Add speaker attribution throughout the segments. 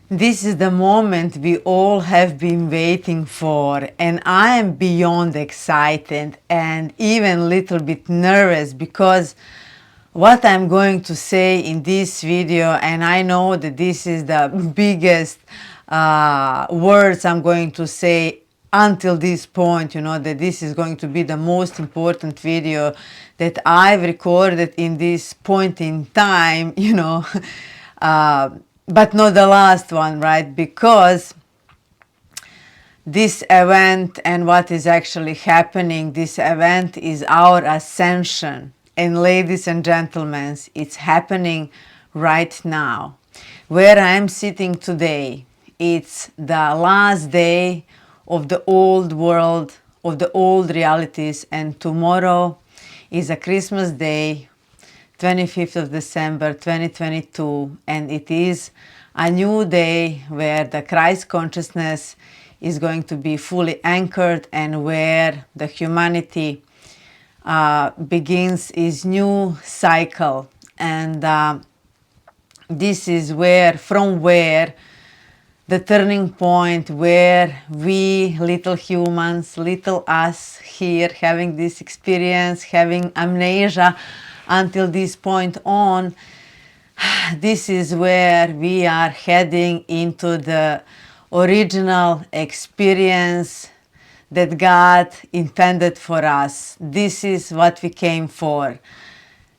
Speaker 1: This is the moment we all have been waiting for, and I am beyond excited and even a little bit nervous because what I'm going to say in this video, and I know that this is the biggest words I'm going to say until this point, that this is going to be the most important video that I've recorded in this point in time, uh, but not the last one, right? Because this event and what is actually happening, this event is our ascension. And ladies and gentlemen, it's happening right now. Where I am sitting today, it's the last day of the old world, of the old realities, and tomorrow is a Christmas day, 25th of December 2022, and it is a new day where the Christ consciousness is going to be fully anchored and where the humanity begins its new cycle. And this is from where the turning point where we little humans, little us here having this experience, having amnesia until this point on, this is where we are heading into the original experience that God intended for us. This is what we came for.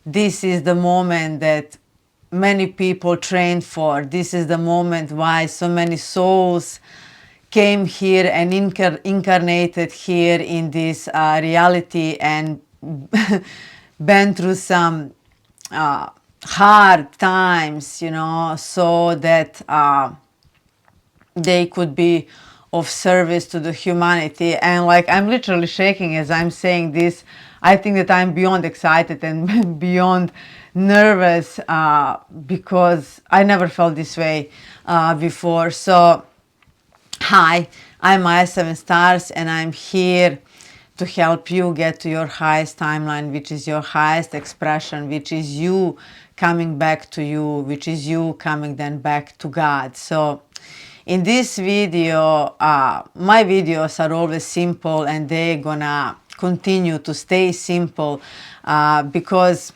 Speaker 1: This is the moment that many people trained for. This is the moment why so many souls came here and incarnated here in this reality and been through some hard times, so that they could be of service to the humanity. And like, I'm literally shaking as I'm saying this. I think that I'm beyond excited and beyond nervous because I never felt this way before. So hi, I'm Maya Seven Stars, and I'm here to help you get to your highest timeline, which is your highest expression, which is you coming back to you, which is you coming then back to God. So in this video, my videos are always simple, and they're gonna continue to stay simple because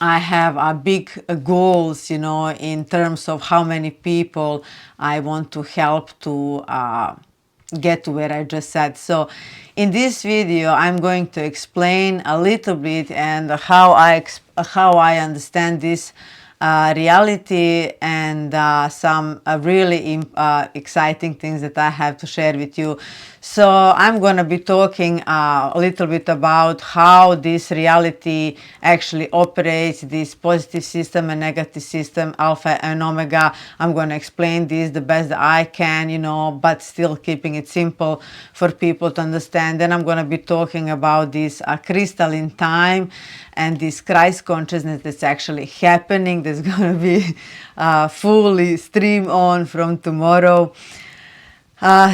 Speaker 1: I have big goals, in terms of how many people I want to help to get to where I just said. So in this video, I'm going to explain a little bit and how I understand this reality and some really exciting things that I have to share with you. So I'm going to be talking a little bit about how this reality actually operates, this positive system and negative system, alpha and omega. I'm going to explain this the best that I can, but still keeping it simple for people to understand. Then I'm going to be talking about this crystal in time and this Christ consciousness that's actually happening, that's going to be fully stream on from tomorrow.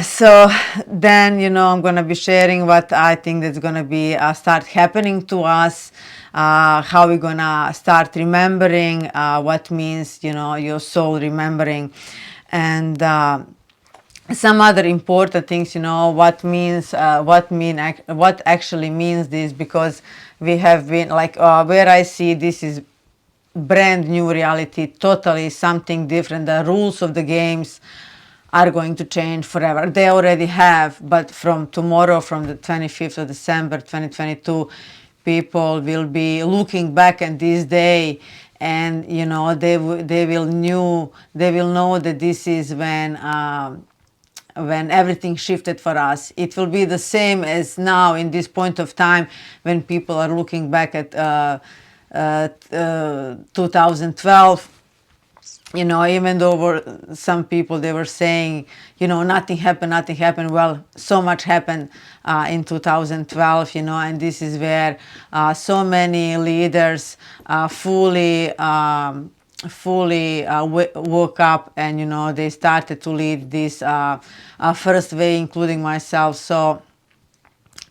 Speaker 1: So then, I'm going to be sharing what I think that's going to be start happening to us, how we're going to start remembering what means, your soul remembering, and some other important things, what actually means this, because we have been like where I see this is brand new reality, totally something different. The rules of the games are going to change forever. They already have, but from tomorrow, from the 25th of December 2022, people will be looking back at this day, and they will know that this is when everything shifted for us. It will be the same as now in this point of time when people are looking back at 2012. Even though some people, they were saying, nothing happened. Well, so much happened in 2012, and this is where so many leaders fully woke up, and they started to lead this first way, including myself. So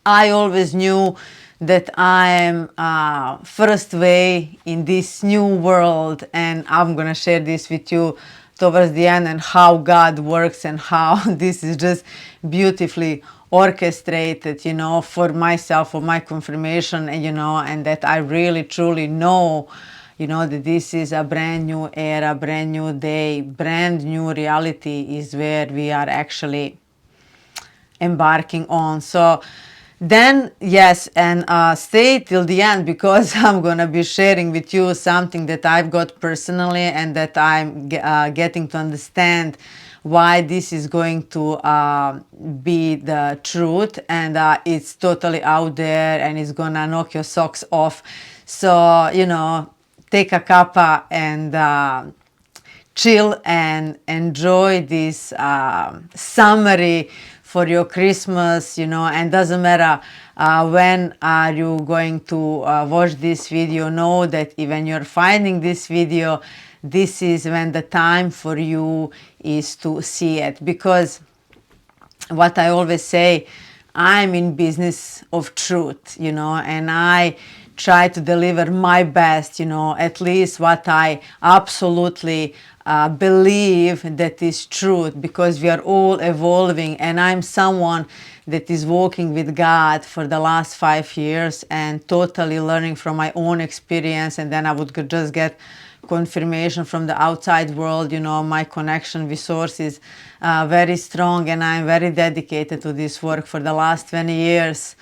Speaker 1: I always knew that I am first way in this new world, and I'm gonna share this with you towards the end, and how God works and how this is just beautifully orchestrated, you know, for myself, for my confirmation, and you know, and that I really truly know, you know, that this is a brand new era, brand new day, brand new reality is where we are actually embarking on. So then, yes, and stay till the end, because I'm gonna be sharing with you something that I've got personally and that I'm getting to understand why this is going to be the truth, and it's totally out there and it's gonna knock your socks off. So, you know, take a cuppa and chill and enjoy this summary for your Christmas, you know. And doesn't matter when are you going to watch this video, know that even you're finding this video, this is when the time for you is to see it. Because what I always say, I'm in business of truth, you know, and I try to deliver my best, you know, at least what I absolutely believe that is truth, because we are all evolving, and I'm someone that is walking with God for the last 5 years and totally learning from my own experience, and then I would just get confirmation from the outside world. You know, my connection with source is very strong, and I'm very dedicated to this work for the last 20 years.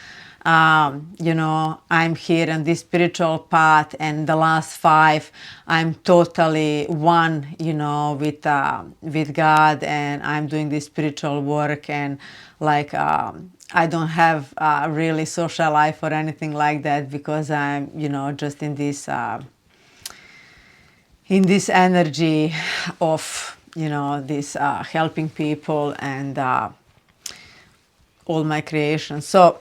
Speaker 1: You know, I'm here on this spiritual path, and the last 5 I'm totally one, you know, with God, and I'm doing this spiritual work, and like I don't have really social life or anything like that, because I'm, you know, just in this energy of, you know, this helping people and all my creations. So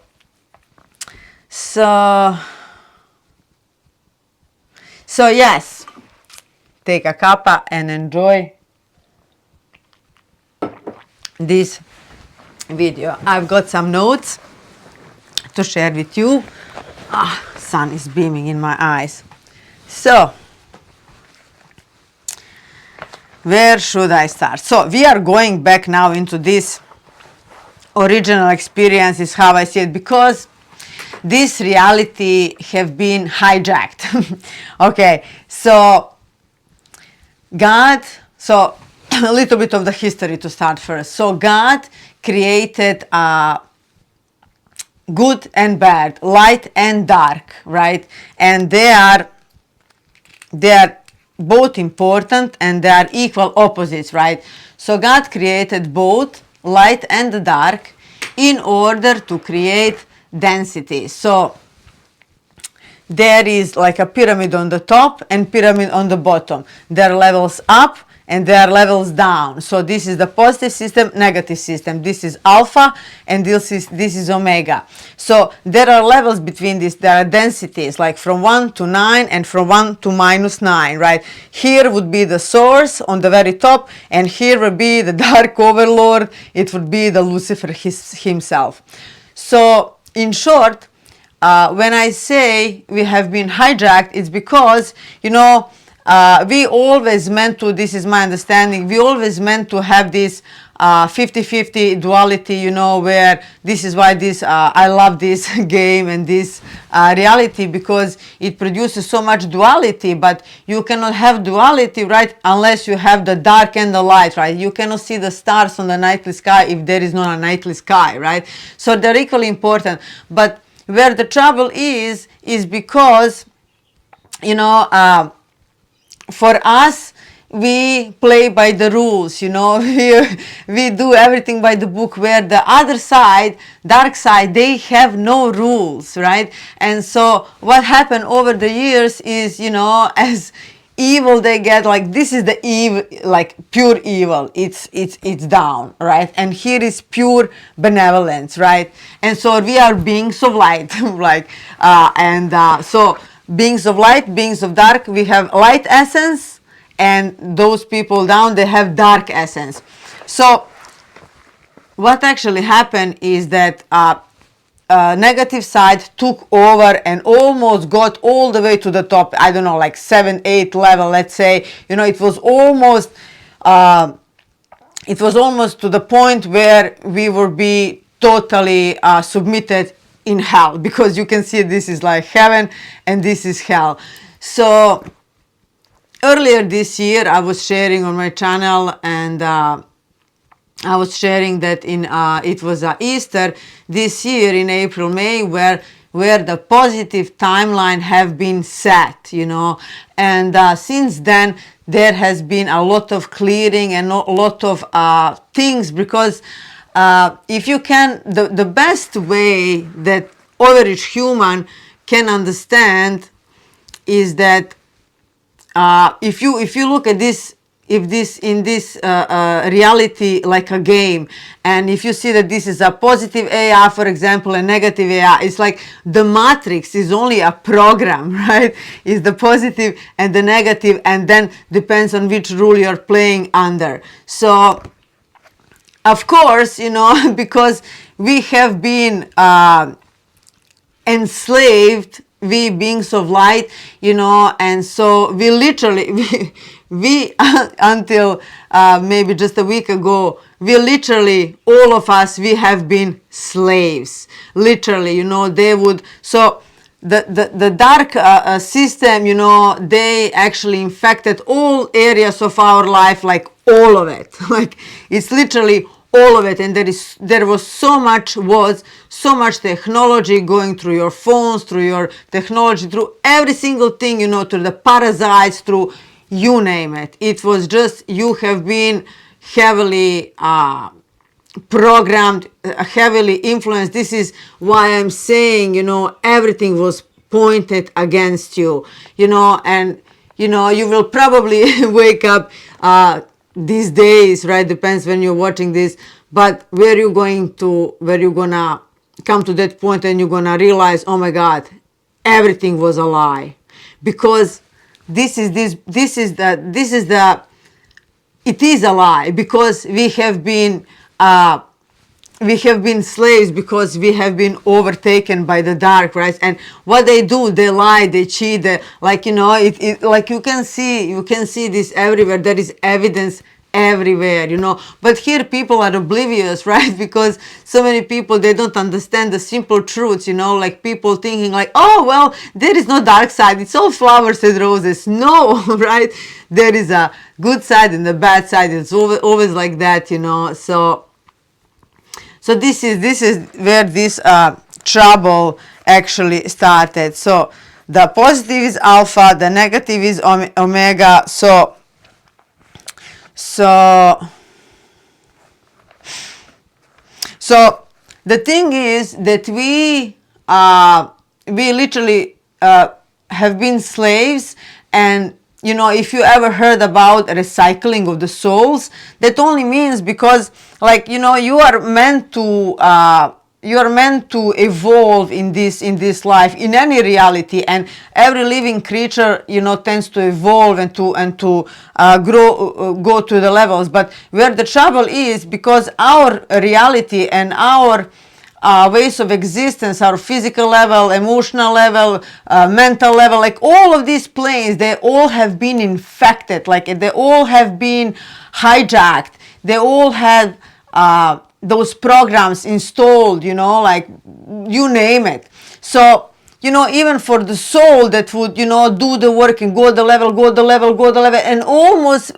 Speaker 1: yes, take a cuppa and enjoy this video. I've got some notes to share with you. Sun is beaming in my eyes. So where should I start? So we are going back now into this original experience, is how I see it, because this reality have been hijacked. Okay, so God, so a little bit of the history to start first. So God created good and bad, light and dark, right? And they are both important, and they are equal opposites, right? So God created both light and dark in order to create density. So there is like a pyramid on the top and pyramid on the bottom. There are levels up and there are levels down. So this is the positive system, negative system. This is alpha and this is omega. So there are levels between this. There are densities like from 1 to 9 and from 1 to -9, right? Here would be the source on the very top, and here would be the dark overlord. It would be the Lucifer himself. So in short, when I say we have been hijacked, it's because, you know, we always meant to, this is my understanding, we always meant to have this 50-50 duality, you know, where this is why this, I love this game and this reality, because it produces so much duality. But you cannot have duality, right, unless you have the dark and the light, right? You cannot see the stars on the nightly sky if there is not a nightly sky, right? So they're equally important. But where the trouble is because, you know, for us, we play by the rules, you know, we do everything by the book, where the other side, dark side, they have no rules, right? And so what happened over the years is, you know, as evil they get, like this is the evil, like pure evil, it's down, right? And here is pure benevolence, right? And so we are beings of light, like so beings of light, beings of dark, we have light essence, and those people down, they have dark essence. So what actually happened is that negative side took over and almost got all the way to the top. I don't know, like 7, 8 level, let's say. You know, it was almost it was almost to the point where we would be totally submitted in hell, because you can see this is like heaven and this is hell. So earlier this year I was sharing on my channel, and I was sharing that it was Easter this year in April, May, where the positive timeline have been set, and since then there has been a lot of clearing and a lot of things, because if you can, the best way that average human can understand is that if you look at this, in this reality like a game, and if you see that this is a positive AI, for example, a negative AI, it's like the matrix is only a program, right? Is the positive and the negative, and then depends on which rule you're playing under. So of course, because we have been enslaved, we beings of light, and so we literally we until maybe just a week ago, we literally, all of us, we have been slaves, literally. They would, so the dark system, they actually infected all areas of our life, like all of it. Like it's literally all of it, and there was so much technology going through your phones, through your technology, through every single thing, through the parasites, through you name it. It was just, you have been heavily programmed, heavily influenced. This is why I'm saying, everything was pointed against you, and you will probably wake up these days, right? Depends when you're watching this, but where you're gonna come to that point and you're gonna realize, oh my God, everything was a lie. Because it is a lie, because we have been slaves, because we have been overtaken by the dark, right? And what they do, they lie, they cheat, like like you can see this everywhere. There is evidence everywhere, but here people are oblivious, right? Because so many people, they don't understand the simple truths, like people thinking like, oh well, there is no dark side, it's all flowers and roses. No, right? There is a good side and the bad side. It's always like that, so this is where this trouble actually started. So the positive is alpha, the negative is omega. So the thing is that we literally have been slaves. And if you ever heard about recycling of the souls, that only means because, like, you are meant to evolve in this life, in any reality, and every living creature, tends to evolve and to grow, go to the levels. But where the trouble is, because our reality and our ways of existence, our physical level, emotional level, mental level, like all of these planes, they all have been infected, like they all have been hijacked, they all had those programs installed, like you name it. So even for the soul that would do the work and go the level, and almost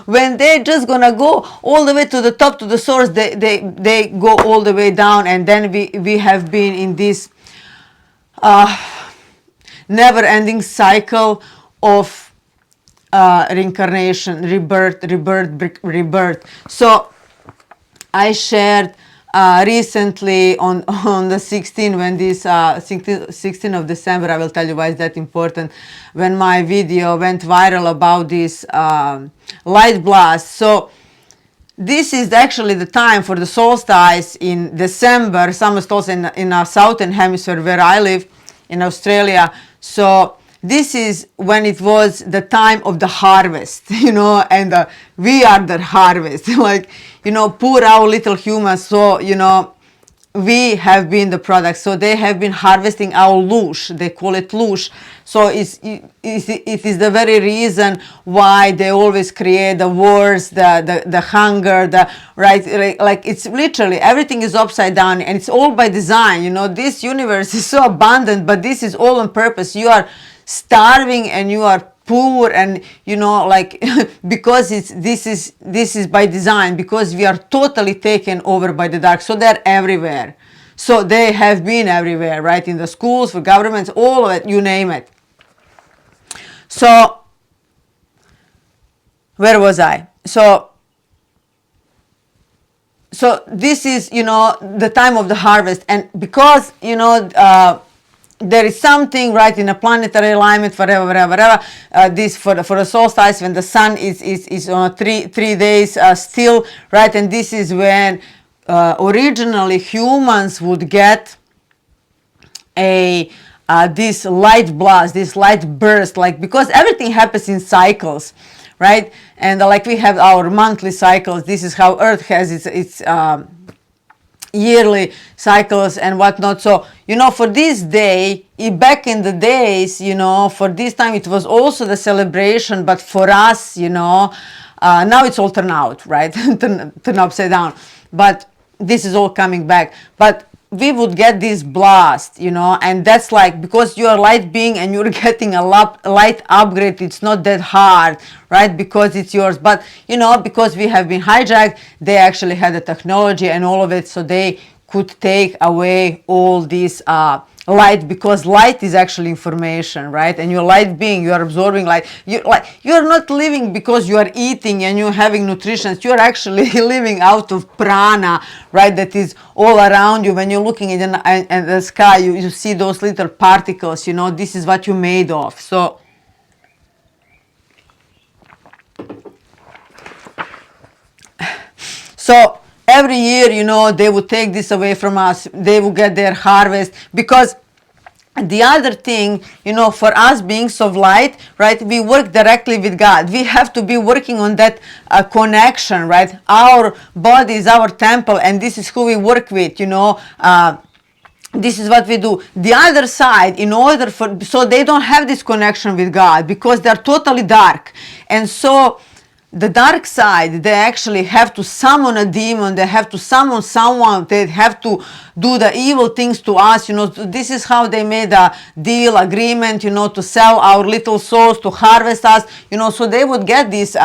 Speaker 1: when they're just gonna go all the way to the top, to the source, they go all the way down. And then we have been in this never-ending cycle of reincarnation, rebirth. So I shared recently on the 16th, when this 16th of December, I will tell you why is that important, when my video went viral about this light blast. So this is actually the time for the solstice in December, summer solstice in our southern hemisphere where I live in Australia. So this is when it was the time of the harvest, and we are the harvest. Like, poor our little humans. So, we have been the product. So they have been harvesting our lush. They call it lush. So it is the very reason why they always create the wars, the hunger, right? Like it's literally everything is upside down, and it's all by design. You know, this universe is so abundant, but this is all on purpose. You are starving and you are poor, and you know, like because this is by design, because we are totally taken over by the dark. So they're everywhere. So they have been everywhere, right? In the schools, for governments, all of it, you name it. So where was I? So this is, you know, the time of the harvest, and because, you know, there is something, right, in a planetary alignment, whatever, this for the solstice, when the sun is on 3 days still, right, and this is when originally humans would get a this light blast, this light burst, like, because everything happens in cycles, right? And like we have our monthly cycles, this is how Earth has its yearly cycles and whatnot. So, you know, for this day, back in the days, you know, for this time it was also the celebration, but for us, you know, now it's all turned out, right? turn upside down. But this is all coming back. But we would get this blast, you know, and that's like, because you are light being and you're getting a light upgrade, it's not that hard, right? Because it's yours. But, you know, because we have been hijacked, they actually had the technology and all of it, so they could take away all this light, because light is actually information, right? And you're light being, you are absorbing light. You're not living because you are eating and you're having nutrition. You're actually living out of prana, right? That is all around you. When you're looking in the sky, you see those little particles, you know, this is what you're made of. So every year, you know, they would take this away from us. They would get their harvest, because the other thing, you know, for us beings of light, right, we work directly with God. We have to be working on that connection, right? Our body is our temple, and this is who we work with, you know. This is what we do. The other side, in order for, so they don't have this connection with God, because they're totally dark. And so the dark side, they actually have to summon a demon, they have to summon someone, they have to do the evil things to us, you know. This is how they made a deal, agreement, you know, to sell our little souls, to harvest us, you know. So they would get this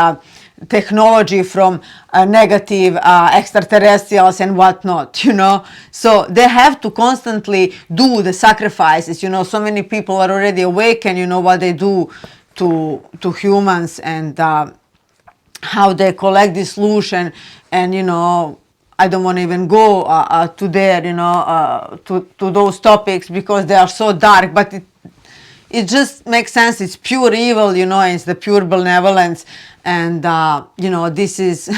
Speaker 1: technology from negative extraterrestrials and whatnot, you know. So they have to constantly do the sacrifices, you know. So many people are already awakened, you know, what they do to humans, and how they collect this solution. And you know, I don't want to even go to there, you know, to those topics, because they are so dark, but it just makes sense. It's pure evil, you know, and it's the pure benevolence. And you know, this is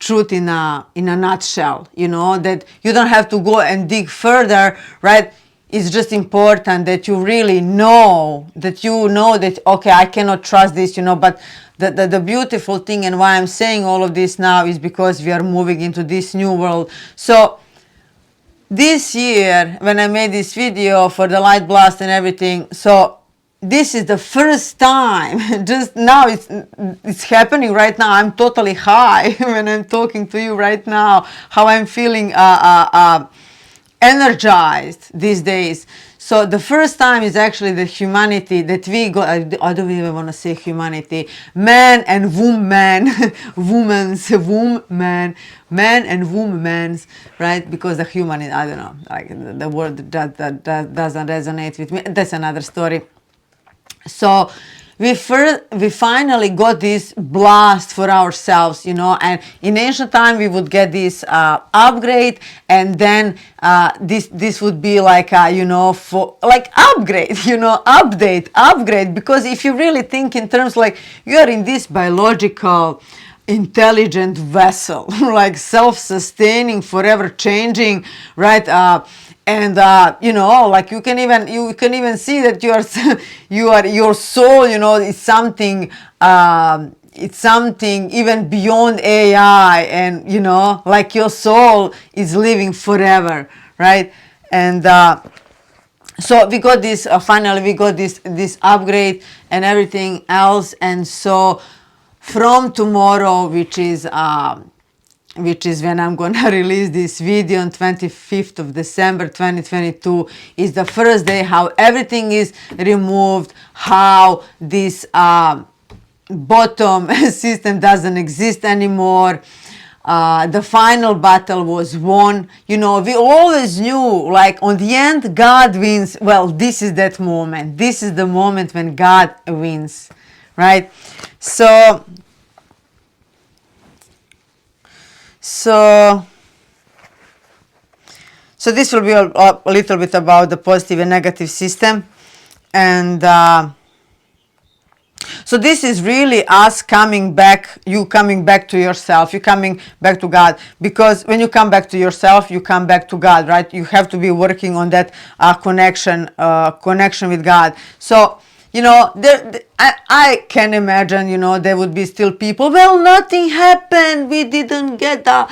Speaker 1: truth in a nutshell, you know, that you don't have to go and dig further, right? It's just important that you really know that, you know, that, okay, I cannot trust this, you know. But the beautiful thing, and why I'm saying all of this now, is because we are moving into this new world. So this year, when I made this video for the light blast and everything, so this is the first time, just now it's happening right now. I'm totally high when I'm talking to you right now, how I'm feeling energized these days. So the first time is actually the humanity that we got. I don't even want to say humanity, man and woman, woman and women's, right? Because the human is, I don't know, like the word that doesn't resonate with me. That's another story. So we finally got this blast for ourselves, you know. And in ancient time we would get this upgrade, and then this would be like you know, for like upgrade, you know, upgrade, because if you really think in terms, like, you are in this biological intelligent vessel, like self-sustaining, forever changing, right? And you know, like you can even see that your soul, you know, is something it's something even beyond AI, and you know, like your soul is living forever, right? And so we got this, finally we got this upgrade and everything else. And so from tomorrow, which is when I'm gonna release this video on 25th of December 2022, is the first day how everything is removed, how this bottom system doesn't exist anymore. The final battle was won. You know, we always knew, like, on the end, God wins. Well, this is that moment. This is the moment when God wins, right? So this will be a little bit about the positive and negative system. And so this is really us coming back, you coming back to yourself, you coming back to God. Because when you come back to yourself, you come back to God, right? You have to be working on that connection with God. So, you know, I can imagine, you know, there would be still people, well, nothing happened, we didn't get a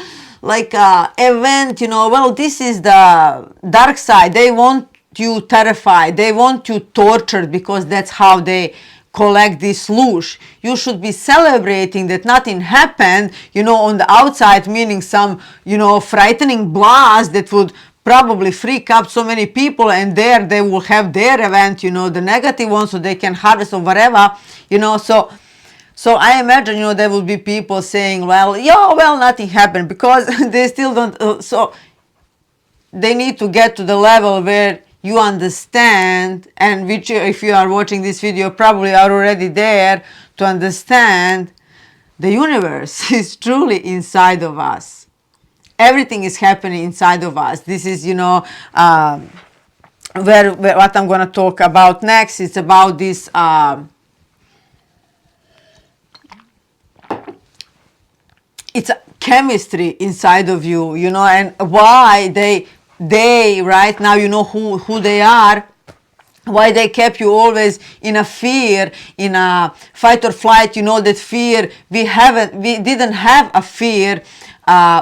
Speaker 1: event, you know, well, this is the dark side. They want you terrified, they want you tortured, because that's how they collect this loosh. You should be celebrating that nothing happened, you know, on the outside, meaning some, you know, frightening blast that would probably freak up so many people, and there they will have their event, you know, the negative one, so they can harvest or whatever, you know. So I imagine, you know, there will be people saying, well, nothing happened, because they still don't, so they need to get to the level where you understand, and which, if you are watching this video, probably are already there, to understand the universe is truly inside of us. Everything is happening inside of us. This is, you know, where what I'm going to talk about next. It's about this it's a chemistry inside of you, you know, and why they right now, you know who they are, why they kept you always in a fear, in a fight or flight. You know that fear, we didn't have a fear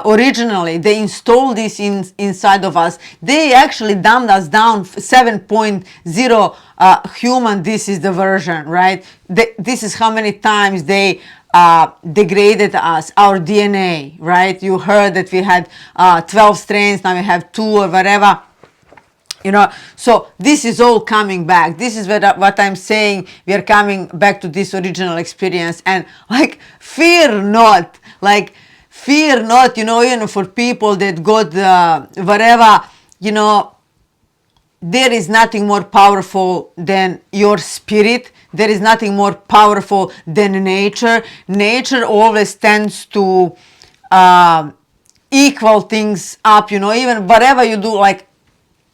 Speaker 1: originally. They installed this inside of us. They actually dumbed us down 7.0 human. This is the version, right? This is how many times they degraded us, our DNA, right? You heard that we had 12 strains, now we have 2 or whatever, you know. So this is all coming back. This is what I'm saying. We are coming back to this original experience, and like, fear not, you know, even for people that got whatever, you know, there is nothing more powerful than your spirit. There is nothing more powerful than nature. Nature always tends to equal things up, you know, even whatever you do, like,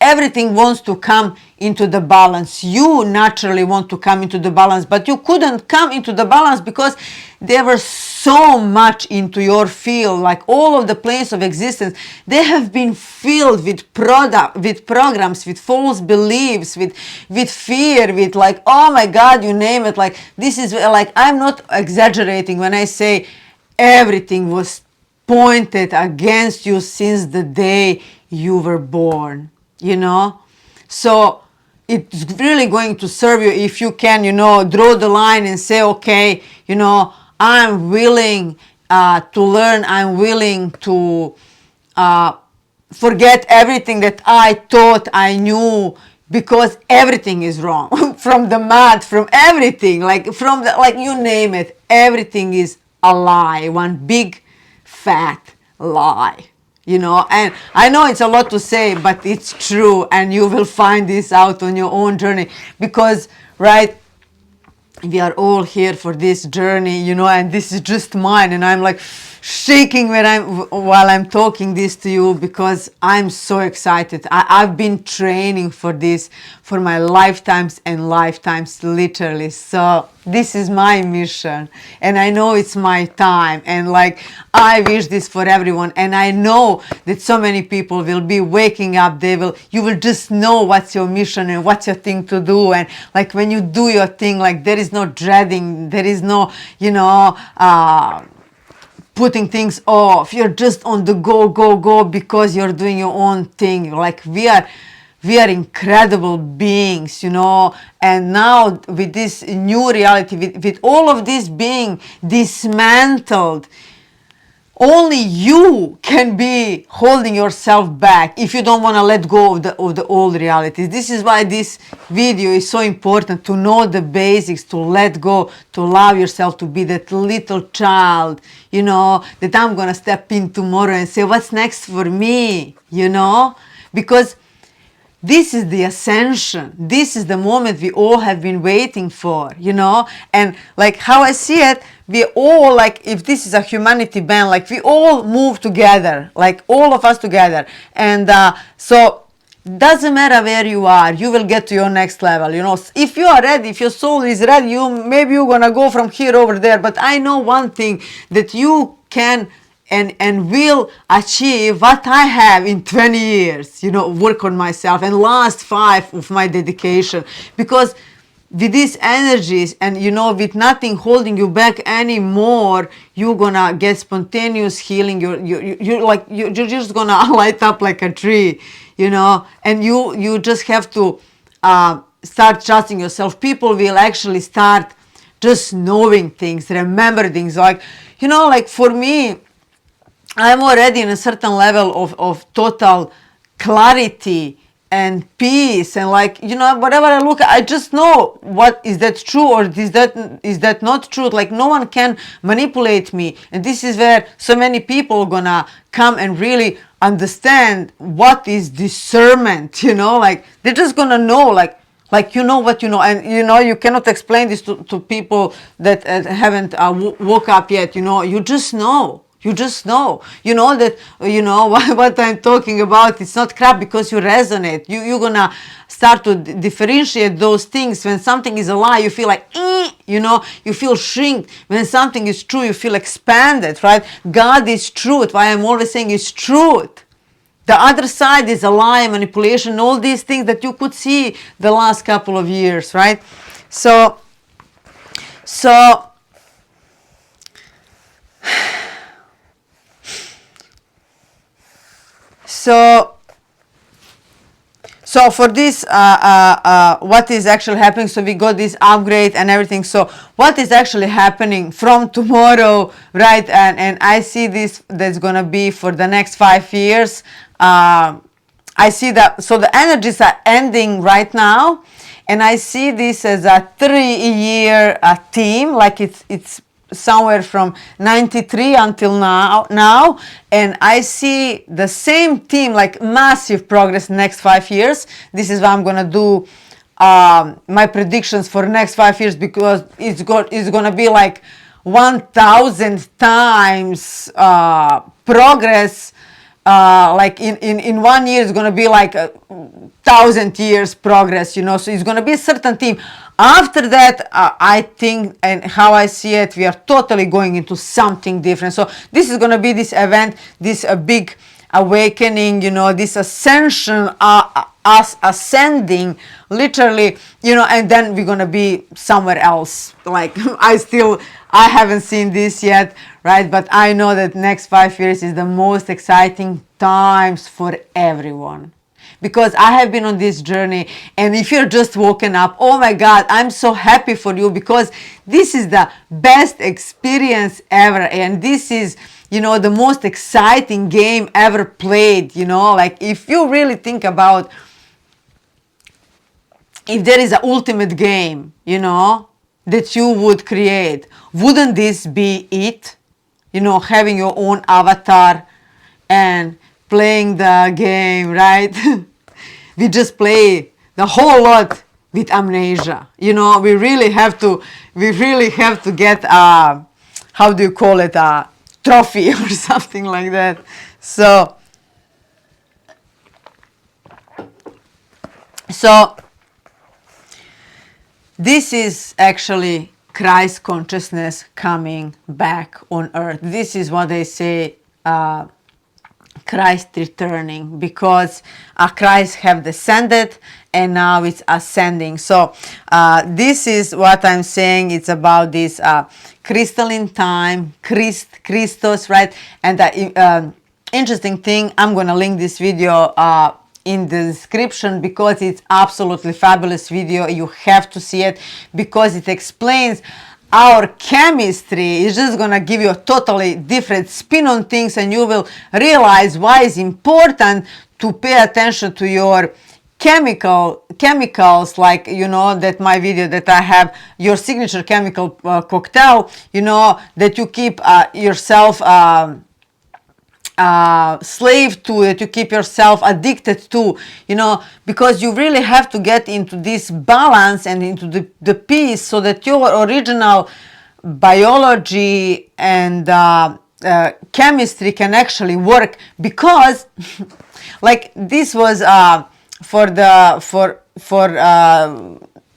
Speaker 1: everything wants to come into the balance. You naturally want to come into the balance, but you couldn't come into the balance because there were so much into your field, like all of the planes of existence. They have been filled with programs, with false beliefs, with fear, with, like, oh my God, you name it. Like, this is, like, I'm not exaggerating when I say everything was pointed against you since the day you were born, you know. So it's really going to serve you if you can, you know, draw the line and say, okay, you know, I'm willing to learn. I'm willing to forget everything that I thought I knew, because everything is wrong. From the math, from everything, like, from the, like, you name it, everything is a lie, one big fat lie, you know. And I know it's a lot to say, but it's true, and you will find this out on your own journey, because, right, we are all here for this journey, you know, and this is just mine, and I'm like shaking while I'm talking this to you, because I'm so excited. I've been training for this for my lifetimes and lifetimes, literally. So this is my mission, and I know it's my time, and, like, I wish this for everyone. And I know that so many people will be waking up. You will just know what's your mission and what's your thing to do. And, like, when you do your thing, like, there is no dreading, there is no, you know, putting things off. You're just on the go, go, go because you're doing your own thing. Like we are incredible beings, and now with this new reality, with all of this being dismantled, only you can be holding yourself back if you don't want to let go of the old realities. This is why this video is so important, to know the basics, to let go, to allow yourself to be that little child, that I'm going to step in tomorrow and say, what's next for me, because this is the ascension. This is the moment we all have been waiting for, and like how I see it, we all, like, if this is a humanity band, like we all move together, like all of us together. And so doesn't matter where you are, you will get to your next level. If you are ready, if your soul is ready, maybe you're gonna go from here over there. But I know one thing, that you can and will achieve what I have in 20 years, work on myself, and last 5 of my dedication. Because with these energies and, with nothing holding you back anymore, you're gonna get spontaneous healing. You're just gonna light up like a tree, and you just have to start trusting yourself. People will actually start just knowing things, remember things. Like for me, I'm already in a certain level of total clarity and peace, and whatever I look at, I just know what is that true or is that not true. Like no one can manipulate me, and this is where so many people are gonna come and really understand what is discernment. Like they're just gonna know, like what and you cannot explain this to people that haven't woke up yet. You just know. You just know, that, what I'm talking about, it's not crap because you resonate. You're gonna start to differentiate those things. When something is a lie, you feel like, you feel shrink. When something is true, you feel expanded, right? God is truth. Why I'm always saying is truth. The other side is a lie, manipulation, all these things that you could see the last couple of years, right? So for this, what is actually happening? So we got this upgrade and everything. So what is actually happening from tomorrow, right? And I see this, that's gonna be for the next 5 years. I see that. So the energies are ending right now, and I see this as a 3-year theme. Like it's somewhere from 93 until now, and I see the same theme, like massive progress next 5 years. This is why I'm gonna do my predictions for next 5 years, because it's gonna be like 1,000 times progress. Like in 1 year, it's gonna be like 1,000 years progress. So it's gonna be a certain theme. After that, I think, and how I see it, we are totally going into something different. So this is going to be this event, this big awakening, this ascension, us ascending, literally, and then we're going to be somewhere else. Like I haven't seen this yet, right? But I know that next 5 years is the most exciting times for everyone. Because I have been on this journey, and if you're just woken up, oh my God, I'm so happy for you, because this is the best experience ever, and this is, the most exciting game ever played. Like if you really think about, if there is an ultimate game, that you would create, wouldn't this be it? Having your own avatar and playing the game, right? We just play the whole lot with amnesia. We really have to get how do you call it, a trophy or something like that. So this is actually Christ consciousness coming back on earth. This is what they say Christ returning, because Christ have descended and now it's ascending. So this is what I'm saying. It's about this crystalline time, Christos, right? And the interesting thing, I'm gonna link this video in the description, because it's absolutely fabulous video. You have to see it, because it explains our chemistry. Is just gonna give you a totally different spin on things, and you will realize why it's important to pay attention to your chemicals, like, you know, that my video that I have, your signature chemical cocktail, you know, that you keep yourself slave to it, you keep yourself addicted to, you know, because you really have to get into this balance and into the peace, so that your original biology and chemistry can actually work. Because like this was for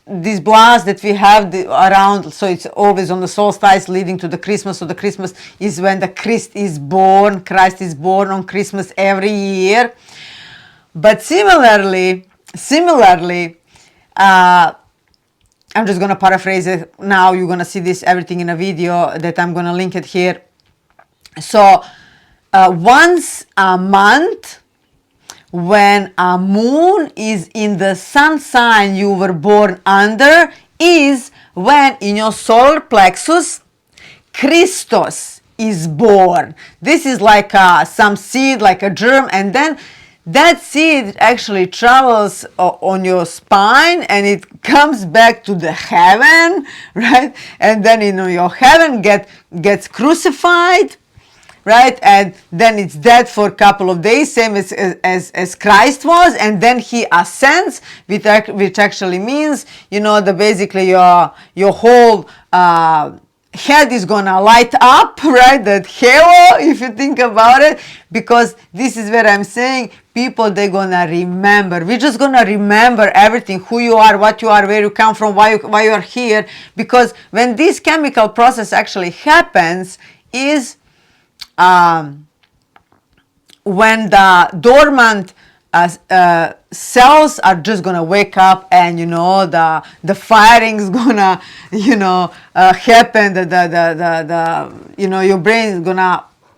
Speaker 1: this blast that we have around, so it's always on the solstice leading to the Christmas. So the Christmas is when the Christ is born on Christmas every year. But similarly, I'm just gonna paraphrase it now. You're gonna see this everything in a video that I'm gonna link it here. So once a month, when a moon is in the sun sign you were born under, is when in your solar plexus Christos is born. This is like some seed, like a germ, and then that seed actually travels on your spine, and it comes back to the heaven, right? And then, you know, your heaven gets crucified, right? And then it's dead for a couple of days, same as Christ was, and then he ascends, which actually means, you know, that basically your whole head is gonna light up, right? That halo, if you think about it, because this is where I'm saying people, they're gonna remember. We're just gonna remember everything, who you are, what you are, where you come from, why you are here, because when this chemical process actually happens is when the dormant cells are just gonna wake up, and, you know, the firing's gonna, you know, happen. The you know, your brain is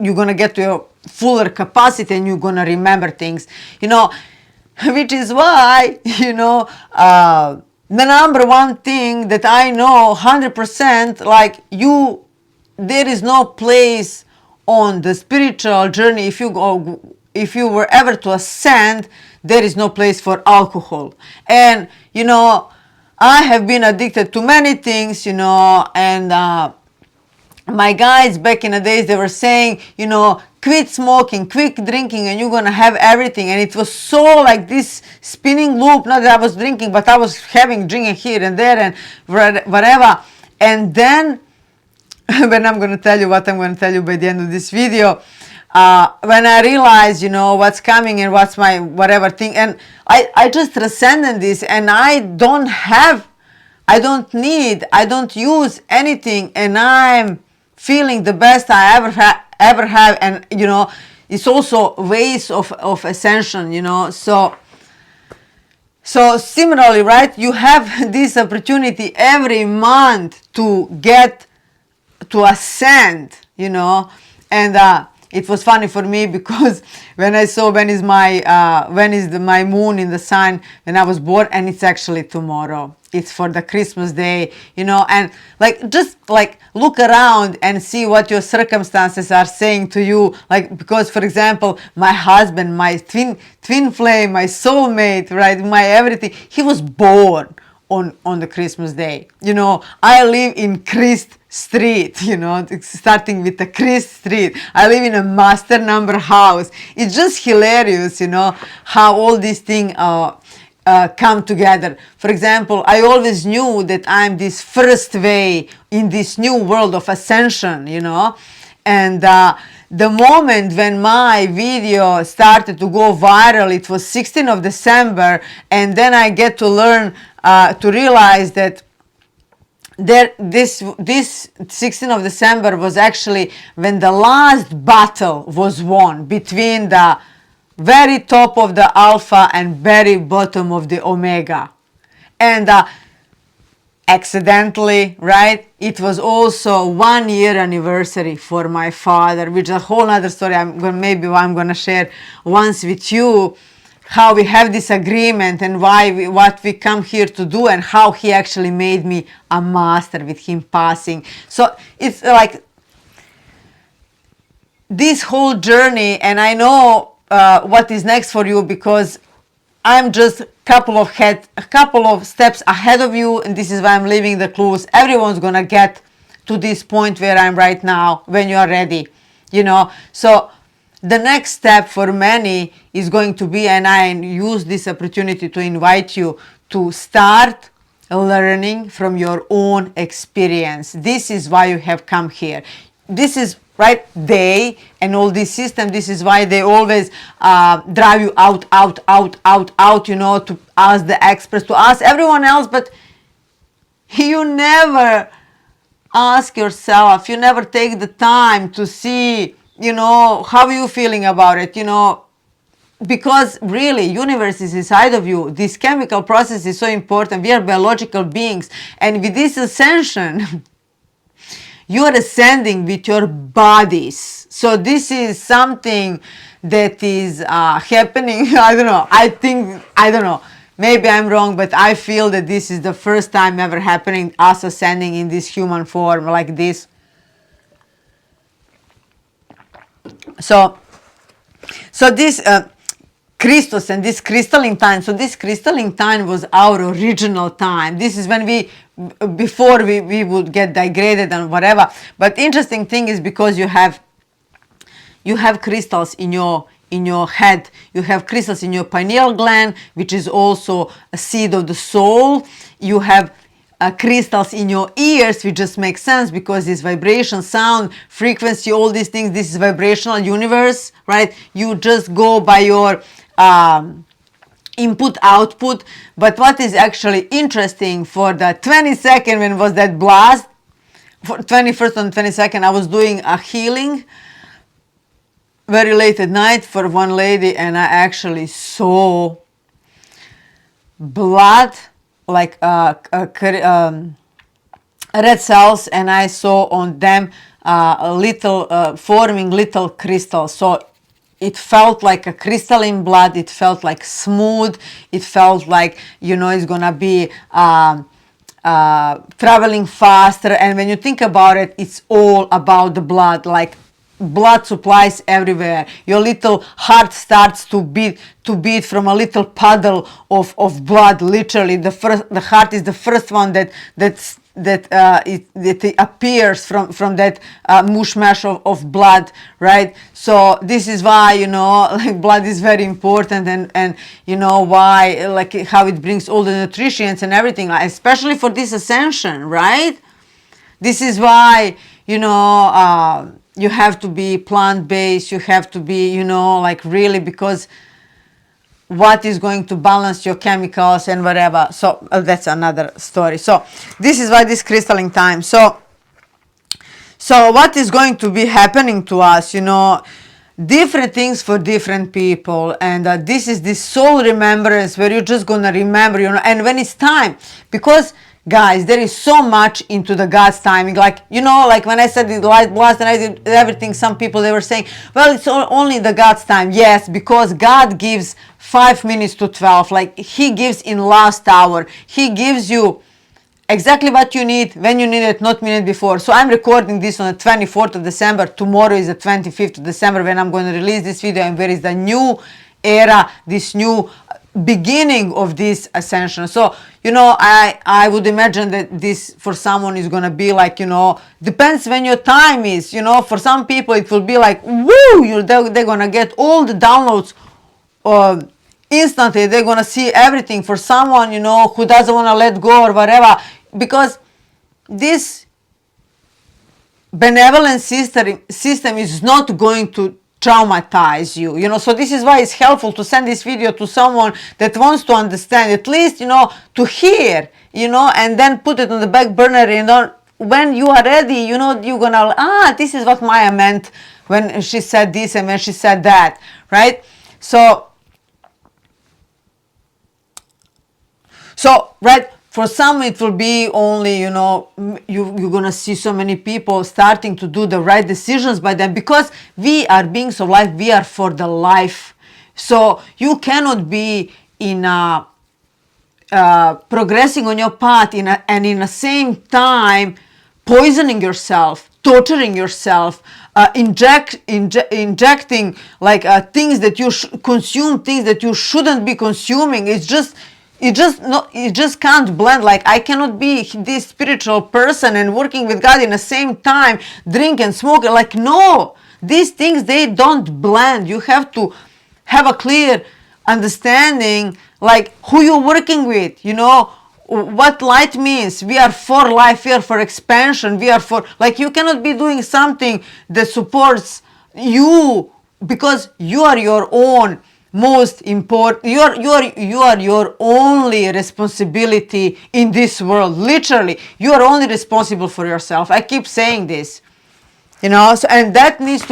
Speaker 1: you're gonna get to your fuller capacity, and you're gonna remember things, you know, which is why, you know, the number one thing that I know 100%, like, there is no place on the spiritual journey, if you were ever to ascend, there is no place for alcohol. And, you know, I have been addicted to many things, you know, and my guys back in the days, they were saying, you know, quit smoking, quit drinking, and you're gonna have everything. And it was so like this spinning loop, not that I was drinking, but I was drinking here and there and whatever. And then when I'm going to tell you what I'm going to tell you by the end of this video, when I realize, you know, what's coming and what's my whatever thing, and I just transcended this, and I don't use anything, and I'm feeling the best I ever have. And, you know, it's also ways of ascension, you know. So similarly, right, you have this opportunity every month to get to ascend, you know. And it was funny for me, because when I saw when is my moon in the sign when I was born, and it's actually tomorrow, it's for the Christmas day, you know. And like, just like look around and see what your circumstances are saying to you, like, because for example, my husband, my twin flame, my soulmate, right, my everything, he was born on the Christmas day, you know. I live in Christ Street, you know, starting with the Christ Street. I live in a master number house. It's just hilarious, you know, how all these things come together. For example, I always knew that I'm this first way in this new world of ascension, you know. And the moment when my video started to go viral, it was 16th of December, and then I get to learn to realize that this 16th of December was actually when the last battle was won between the very top of the Alpha and very bottom of the Omega. And accidentally, right, it was also 1 year anniversary for my father, which is a whole other story. I'm gonna share once with you how we have this agreement and what we come here to do, and how he actually made me a master with him passing. So it's like this whole journey, and I know what is next for you, because I'm just a couple of steps ahead of you, and this is why I'm leaving the clues. Everyone's gonna get to this point where I'm right now when you are ready, So the next step for many is going to be, and I use this opportunity to invite you to start learning from your own experience. This is why you have come here. This is right, they and all this system, this is why they always drive you out, to ask the experts, to ask everyone else, but you never ask yourself, you never take the time to see, how are you feeling about it, because really universe is inside of you. This chemical process is so important. We are biological beings, and with this ascension you are ascending with your bodies. So this is something that is happening. I don't know, maybe I'm wrong, but I feel that this is the first time ever happening, us ascending in this human form like this. So this Christos and this crystalline time. So this crystalline time was our original time. This is when before we would get degraded and whatever. But interesting thing is, because you have crystals in your head, you have crystals in your pineal gland, which is also a seed of the soul. You have crystals in your ears, which just makes sense because this vibration, sound, frequency, all these things, this is vibrational universe, right? You just go by your input output. But what is actually interesting, for the 22nd, when was that blast, for 21st and 22nd, I was doing a healing very late at night for one lady, and I actually saw blood, like red cells, and I saw on them forming little crystals. So it felt like a crystalline blood. It felt like smooth. It felt like, it's gonna be traveling faster. And when you think about it, it's all about the blood. Like blood supplies everywhere. Your little heart starts to beat from a little puddle of blood. Literally, the heart is the first one that appears from that mushmash of blood, right? So this is why, like blood is very important, and why, like how it brings all the nutrients and everything, especially for this ascension, right? This is why, you have to be plant-based, you have to be, like really, because what is going to balance your chemicals and whatever. So that's another story. So this is why this crystalline time. So what is going to be happening to us, different things for different people. And this is this soul remembrance, where you're just going to remember, and when it's time, because guys, there is so much into the God's timing. Like, like when I said the light blast and I did everything, some people, they were saying, well, it's only the God's time. Yes, because God gives 5 minutes to 12. Like he gives in last hour. He gives you exactly what you need, when you need it, not minute before. So I'm recording this on the 24th of December. Tomorrow is the 25th of December when I'm going to release this video, and where is the new era, this new beginning of this ascension. So I would imagine that this for someone is gonna be like, depends when your time is. For some people it will be like, woo, they're gonna get all the downloads instantly. They're gonna see everything. For someone, who doesn't want to let go or whatever, because this benevolent system is not going to traumatize you, you know. So this is why it's helpful to send this video to someone that wants to understand, at least, you know, to hear, you know, and then put it on the back burner, you know. When you are ready, you know, you're gonna, this is what Maya meant when she said this and when she said that, right? So right, for some it will be only, you know, you're gonna see so many people starting to do the right decisions by them, because we are beings of life, we are for the life. So you cannot be in a progressing on your path and in the same time poisoning yourself, torturing yourself, injecting like things that you consume, things that you shouldn't be consuming. It just can't blend. Like, I cannot be this spiritual person and working with God in the same time, drink and smoke. Like, no, these things, they don't blend. You have to have a clear understanding, like who you're working with, you know, what light means. We are for life, we are for expansion, we are for, like, you cannot be doing something that supports you, because you are your own most important, you are your only responsibility in this world. Literally, you are only responsible for yourself. I keep saying this, you know. So, and that needs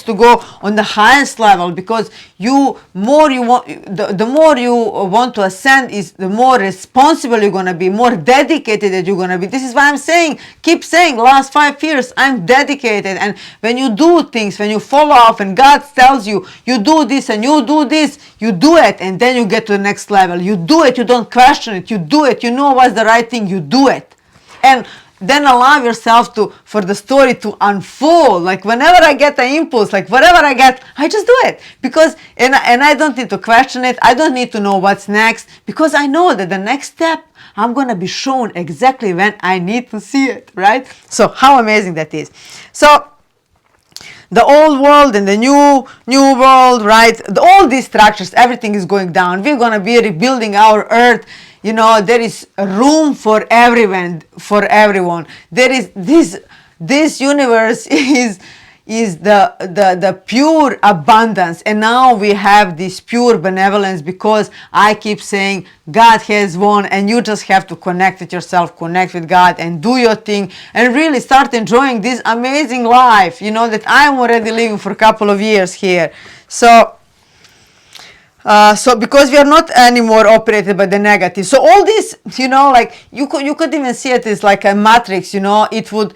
Speaker 1: to go on the highest level, because the more you want to ascend, is the more responsible you're going to be, more dedicated that you're going to be. This is why I'm saying, keep saying, last 5 years I'm dedicated. And when you do things, when you follow up and God tells you, you do this and you do this, you do it, and then you get to the next level. You do it, you don't question it, you do it, you know what's the right thing, you do it. And then allow yourself for the story to unfold. Like, whenever I get an impulse, like whatever I get, I just do it, because and I don't need to question it. I don't need to know what's next, because I know that the next step, I'm gonna be shown exactly when I need to see it, right? So how amazing that is. So the old world and the new world, right? All these structures, everything is going down. We're gonna be rebuilding our earth. You know, there is room for everyone. There is this universe is the pure abundance, and now we have this pure benevolence, because I keep saying God has won, and you just have to connect with yourself, connect with God, and do your thing, and really start enjoying this amazing life, you know, that I'm already living for a couple of years here. So because we are not anymore operated by the negative. So all this, you know, like you could even see it as like a matrix, you know. It will,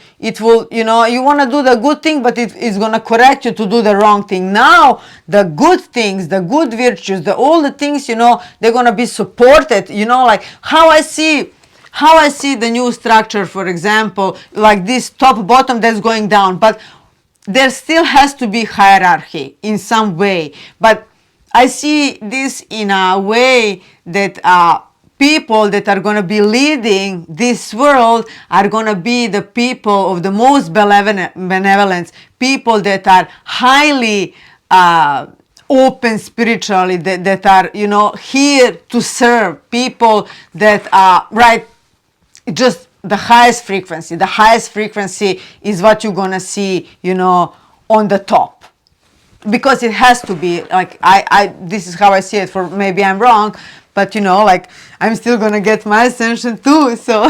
Speaker 1: you know, you want to do the good thing, but it's going to correct you to do the wrong thing. Now the good things, the good virtues, all the things, you know, they're going to be supported, you know, like how I see the new structure, for example, like this top bottom that's going down, but there still has to be hierarchy in some way. But I see this in a way that people that are going to be leading this world are going to be the people of the most benevolence, people that are highly open spiritually, that are, you know, here to serve, people that are, right, just the highest frequency. The highest frequency is what you're going to see, you know, on the top. Because it has to be, like, this is how I see it. For maybe I'm wrong, but you know, like, I'm still gonna get my ascension too. So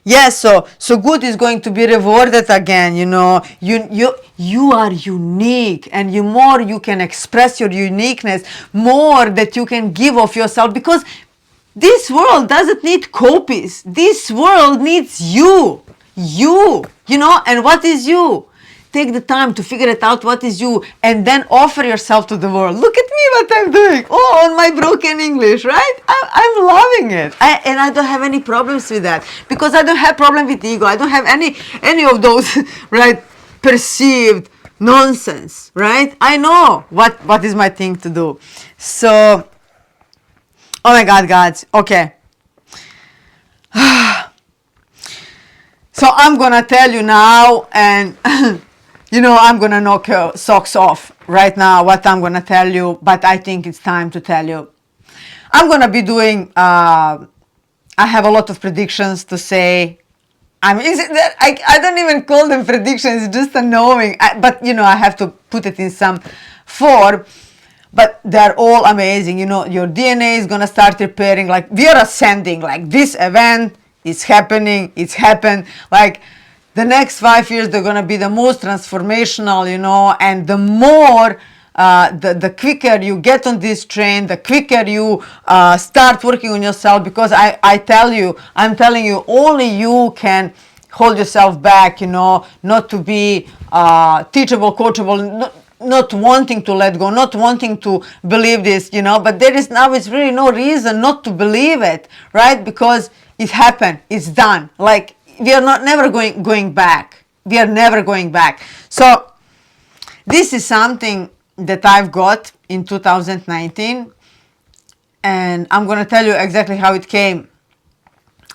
Speaker 1: yes, so good is going to be rewarded again. You know, you are unique, and more you can express your uniqueness, more that you can give of yourself, because this world doesn't need copies. This world needs you. You know, and what is you? Take the time to figure it out, what is you, and then offer yourself to the world. Look at me, what I'm doing. Oh, on my broken English, right? I'm loving it. And I don't have any problems with that, because I don't have problem with ego. I don't have any of those, right, perceived nonsense, right? I know what is my thing to do. So, oh my God, guys, okay. So I'm gonna tell you now, and you know, I'm gonna knock your socks off right now what I'm gonna tell you, but I think it's time to tell you. I'm gonna be doing, I have a lot of predictions to say. I mean, is it that I don't even call them predictions, it's just a knowing. But I have to put it in some form. But they're all amazing. Your DNA is gonna start repairing. Like, we are ascending. Like, this event is happening. It's happened. Like, the next 5 years, they're gonna be the most transformational. And the more. The quicker you get on this train, the quicker you start working on yourself, because I'm telling you, only you can hold yourself back, not to be teachable, coachable, not wanting to let go, not wanting to believe this, but there is now, it's really no reason not to believe it, right? Because it happened, it's done. Like, we are never going back. We are never going back. So this is something that I've got in 2019, and I'm going to tell you exactly how it came.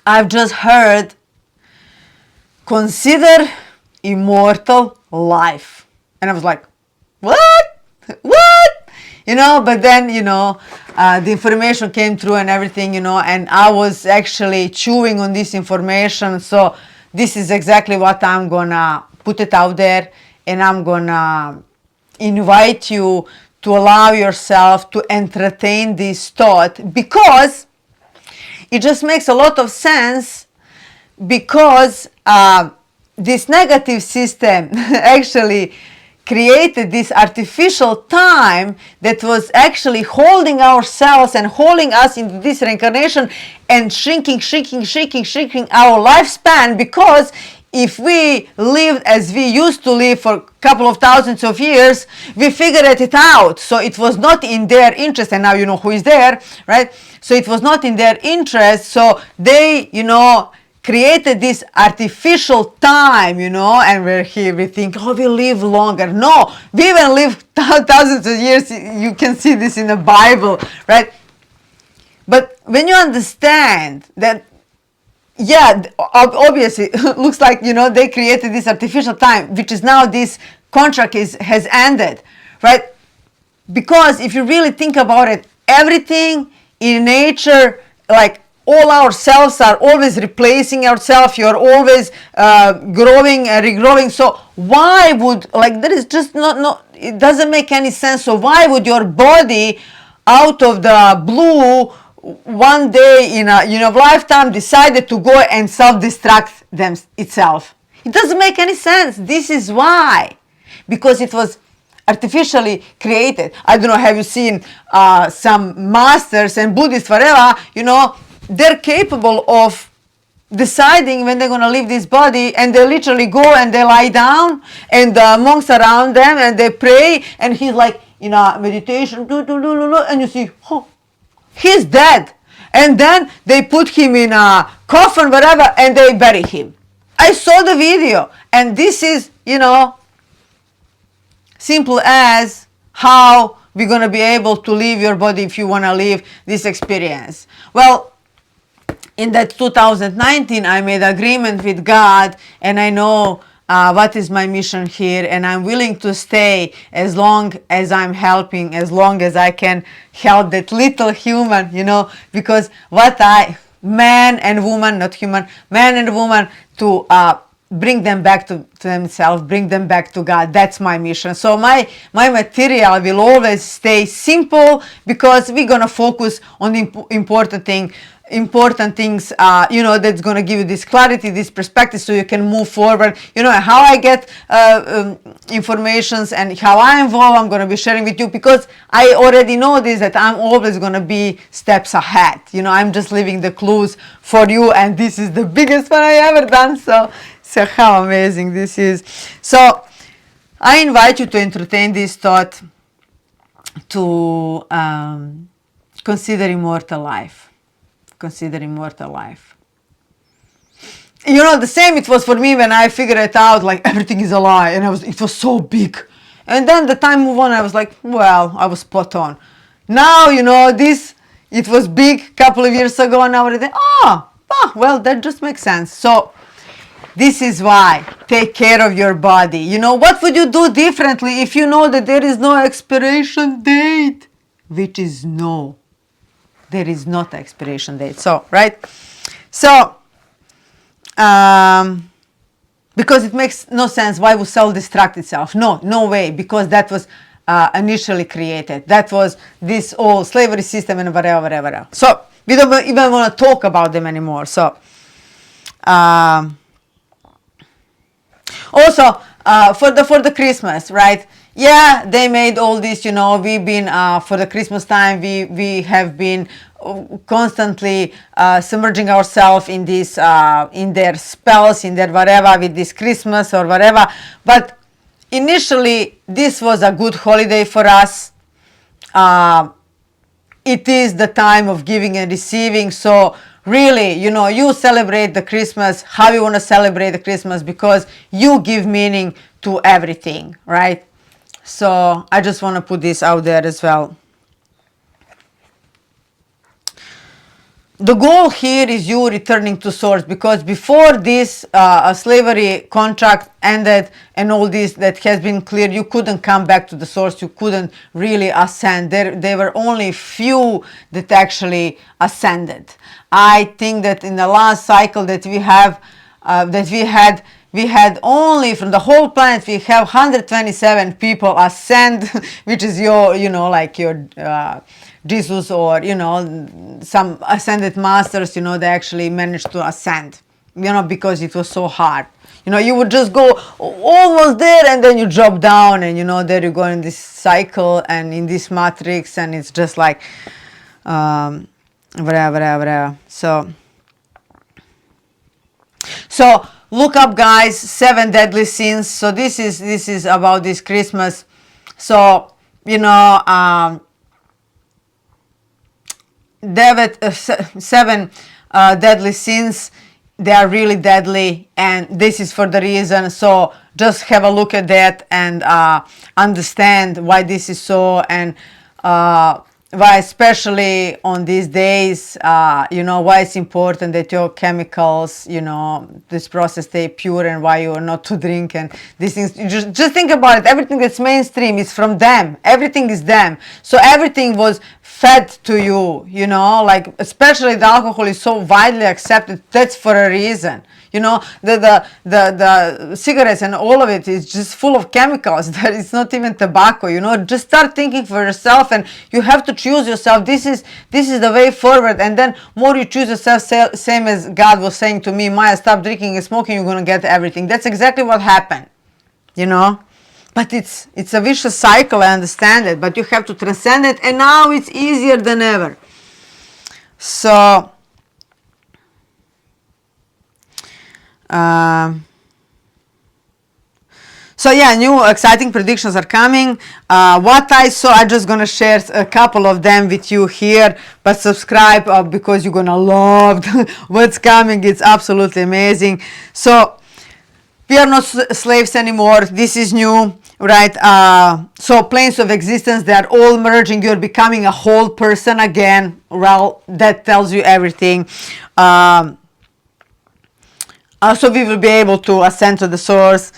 Speaker 1: I've just heard, consider immortal life. And I was like, what? But then, the information came through and everything, and I was actually chewing on this information. So this is exactly what I'm going to put it out there, and I'm going to invite you to allow yourself to entertain this thought, because it just makes a lot of sense, because this negative system actually created this artificial time that was actually holding ourselves and holding us into this reincarnation and shrinking our lifespan, because if we lived as we used to live for a couple of thousands of years, we figured it out. So it was not in their interest, and now you know who is there, right? So it was not in their interest. So they, created this artificial time, and we're here, we think, oh, we live longer. No, we even live thousands of years. You can see this in the Bible, right? But when you understand that, yeah, obviously, it looks like, they created this artificial time, which is now this contract has ended, right? Because if you really think about it, everything in nature, like, all our cells are always replacing ourselves. You're always growing and regrowing. So why would, there is just it doesn't make any sense. So why would your body, out of the blue, one day in a lifetime, decided to go and self-destruct itself? It doesn't make any sense. This is why. Because it was artificially created. I don't know, have you seen some masters and Buddhists, whatever, they're capable of deciding when they're going to leave this body, and they literally go and they lie down, and the monks around them, and they pray, and he's like in a meditation, and you see, oh, he's dead. And then they put him in a coffin, whatever, and they bury him. I saw the video, and this is, simple as how we're going to be able to leave your body if you want to live this experience. Well, in that 2019, I made agreement with God, and I know what is my mission here, and I'm willing to stay as long as I'm helping, as long as I can help that little human, because man and woman, not human, man and woman, to bring them back to themselves, bring them back to God. That's my mission. So my material will always stay simple, because we're going to focus on the important things, that's going to give you this clarity, this perspective, so you can move forward. How I get informations and how I involve, I'm going to be sharing with you, because I already know this, that I'm always going to be steps ahead. I'm just leaving the clues for you, and this is the biggest one I ever done. So how amazing this is. So I invite you to entertain this thought, to consider immortal life. Consider immortal life. The same it was for me when I figured it out, like everything is a lie, and it was so big. And then the time moved on, I was like, well, I was spot on. Now, it was big couple of years ago, and now already, well, that just makes sense. So this is why, take care of your body. What would you do differently if you know that there is no expiration date? Which is no. There is not an expiration date. So, right? So, because it makes no sense. Why would self-destruct itself? No way, because that was initially created. That was this old slavery system and whatever. So we don't even want to talk about them anymore. So also for the Christmas, right? Yeah, they made all this, we've been for the Christmas time, we have been constantly submerging ourselves in this in their spells, in their whatever, with this Christmas or whatever. But initially this was a good holiday for us. It is the time of giving and receiving. So really, you celebrate the Christmas how you want to celebrate the Christmas, because you give meaning to everything, right? So I just want to put this out there as well. The goal here is you returning to source, because before this slavery contract ended and all this that has been cleared, you couldn't come back to the source. You couldn't really ascend. There were only few that actually ascended. I think that in the last cycle that we have, we had only from the whole planet, we have 127 people ascend, which is your, like your Jesus or, some ascended masters, they actually managed to ascend, because it was so hard. You would just go almost there and then you drop down and, there you go in this cycle and in this matrix, and it's just like, whatever. So look up, guys, 7 deadly sins. So this is about this Christmas. So, 7 deadly sins. They are really deadly, and this is for the reason. So just have a look at that and understand why this is so, and why, especially on these days, why it's important that your chemicals, this process stay pure, and why you are not to drink and these things. You just think about it. Everything that's mainstream is from them. Everything is them. So everything was fed to you, like especially the alcohol is so widely accepted. That's for a reason. The cigarettes and all of it is just full of chemicals. That it's not even tobacco. Just start thinking for yourself, and you have to choose yourself. This is the way forward. And then more you choose yourself, same as God was saying to me, Maya, stop drinking and smoking, you're gonna get everything. That's exactly what happened. But it's a vicious cycle. I understand it, but you have to transcend it, and now it's easier than ever. So yeah, new exciting predictions are coming. What I saw, I'm just gonna share a couple of them with you here, but subscribe because you're gonna love what's coming. It's absolutely amazing. So we are not slaves anymore. This is new, right? So planes of existence, they are all merging. You're becoming a whole person again. Well, that tells you everything. So we will be able to ascend to the source.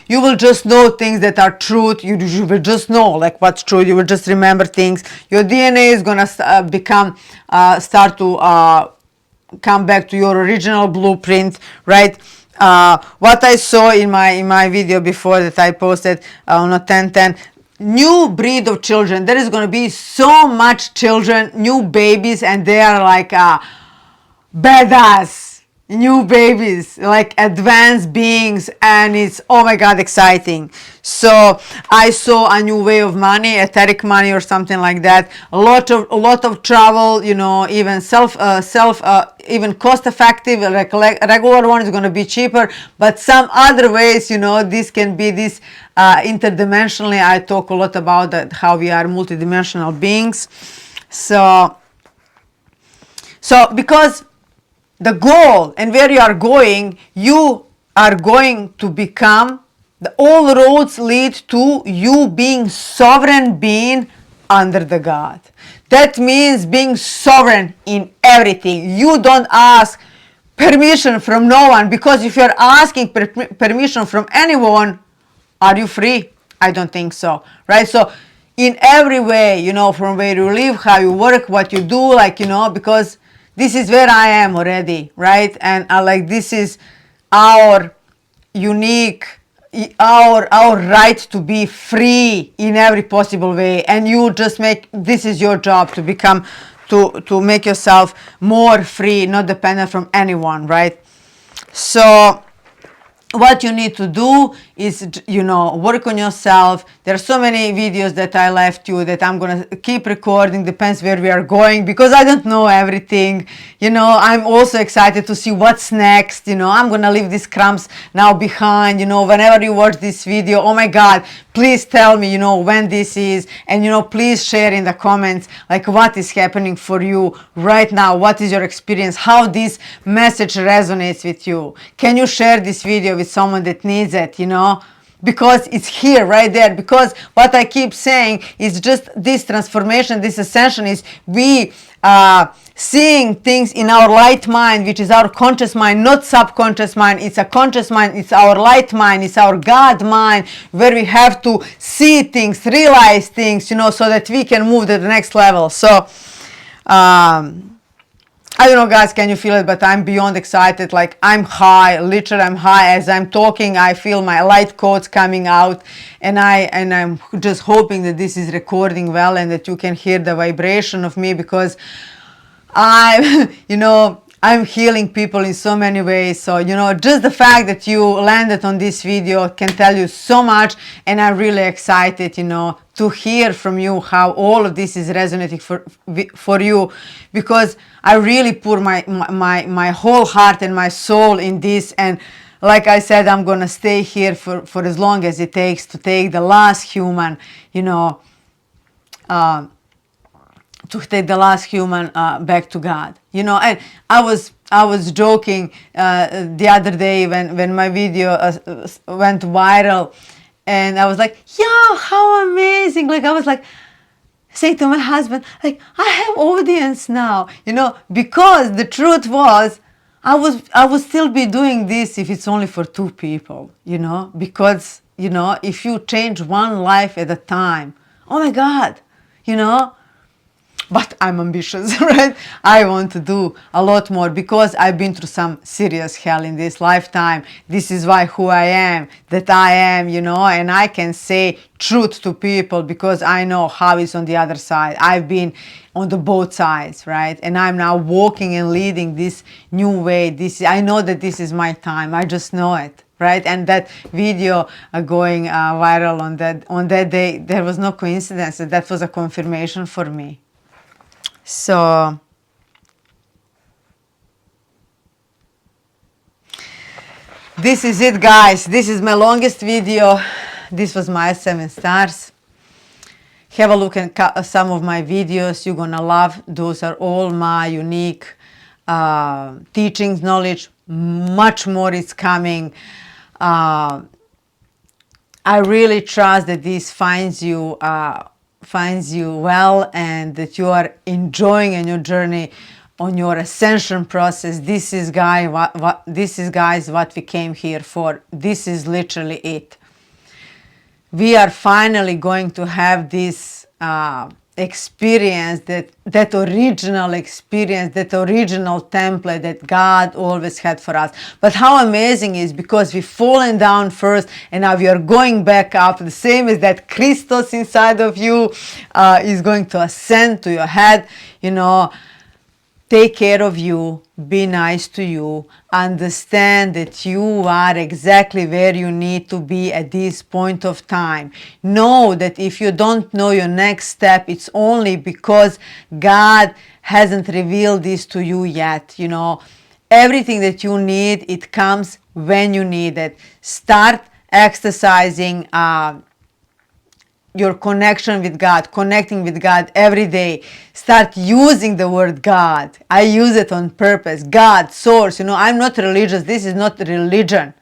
Speaker 1: You will just know things that are truth. You will just know like what's true. You will just remember things. Your DNA is gonna start to come back to your original blueprint, right? What I saw in my video before that I posted on a 1010, new breed of children. There is going to be so much children, new babies, and they are like badass new babies, like advanced beings, and it's, oh my god, exciting. So I saw a new way of money, etheric money or something like that. A lot of travel, even even cost effective. Like regular one is going to be cheaper, but some other ways, this can be this interdimensionally. I talk a lot about that, how we are multidimensional beings. So because the goal and where you are going to become, all roads lead to you being sovereign being under the God. That means being sovereign in everything. You don't ask permission from no one, because if you're asking permission from anyone, are you free? I don't think so, right? So in every way, from where you live, how you work, what you do, because this is where I am already, right? And like, this is our unique, our right to be free in every possible way. And you just make, this is your job to become, to make yourself more free, not dependent from anyone, right? So what you need to do is, you know, work on yourself. There are so many videos that I left you that I'm gonna keep recording, depends where we are going, because I don't know everything. You know, I'm also excited to see what's next. You know, I'm gonna leave these crumbs now behind. You know, whenever you watch this video, oh my God, please tell me, you know, when this is, and you know, please share in the comments like what is happening for you right now, what is your experience, how this message resonates with you. Can you share this video with someone that needs it, you know, because it's here right there. Because what I keep saying is just this transformation, this ascension is we seeing things in our light mind, which is our conscious mind, not subconscious mind. It's a conscious mind, it's our light mind, it's our God mind, where we have to see things, realize things, you know, so that we can move to the next level. So I don't know, guys, can you feel it? But I'm beyond excited. Like, I'm high, literally I'm high. As I'm talking, I feel my light codes coming out, and I'm just hoping that this is recording well and that you can hear the vibration of me, because I'm you know, I'm healing people in so many ways. So, you know, just the fact that you landed on this video can tell you so much, and I'm really excited, you know, to hear from you how all of this is resonating for you, because I really pour my whole heart and my soul in this. And like I said, I'm gonna stay here for as long as it takes to take the last human, you know, to take the last human back to God, you know. And I was joking the other day when my video went viral, and I was like, yeah, how amazing. Like, I was like, say to my husband, like, I have audience now, you know, because the truth was, I would still be doing this if it's only for 2 people, you know, because, you know, if you change one life at a time, oh my God, you know. But I'm ambitious, right? I want to do a lot more, because I've been through some serious hell in this lifetime. This is why who I am, that I am, you know, and I can say truth to people because I know how it's on the other side. I've been on the both sides, right? And I'm now walking and leading this new way. I know that this is my time. I just know it. Right? And that video going viral on that day, there was no coincidence. That was a confirmation for me. So this is it, guys. This is my longest video. This was my 7 stars. Have a look at some of my videos. You're gonna love. Those are all my unique teachings, knowledge. Much more is coming. I really trust that this finds you well, and that you are enjoying in your journey on your ascension process. This is, guys, what we came here for. This is literally it. We are finally going to have this experience, that original experience, that original template that God always had for us. But how amazing is, because we've fallen down first, and now we are going back up. The same as that Christos inside of you is going to ascend to your head, you know. Take care of you, be nice to you, understand that you are exactly where you need to be at this point of time. Know that if you don't know your next step, it's only because God hasn't revealed this to you yet. You know, everything that you need, it comes when you need it. Start exercising your connection with God, connecting with God every day. Start using the word God. I use it on purpose. God, source. You know, I'm not religious. This is not religion.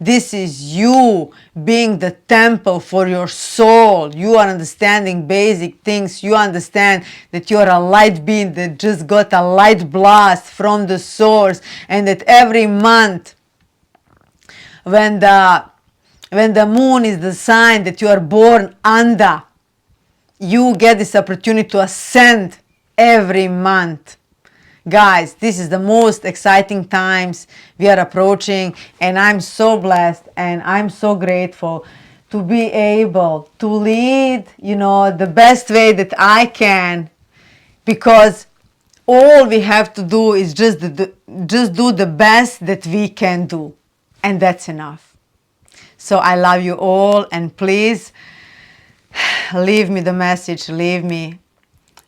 Speaker 1: This is you being the temple for your soul. You are understanding basic things. You understand that you are a light being that just got a light blast from the source, and that every month when the moon is the sign that you are born under, you get this opportunity to ascend every month. Guys, this is the most exciting times we are approaching, and I'm so blessed and I'm so grateful to be able to lead, the best way that I can, because all we have to do is just do the best that we can do, and that's enough. So I love you all, and please leave me the message, leave me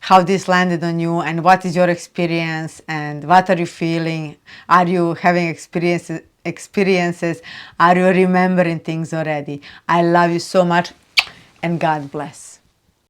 Speaker 1: how this landed on you and what is your experience and what are you feeling. Are you having experiences? Are you remembering things already? I love you so much, and God bless.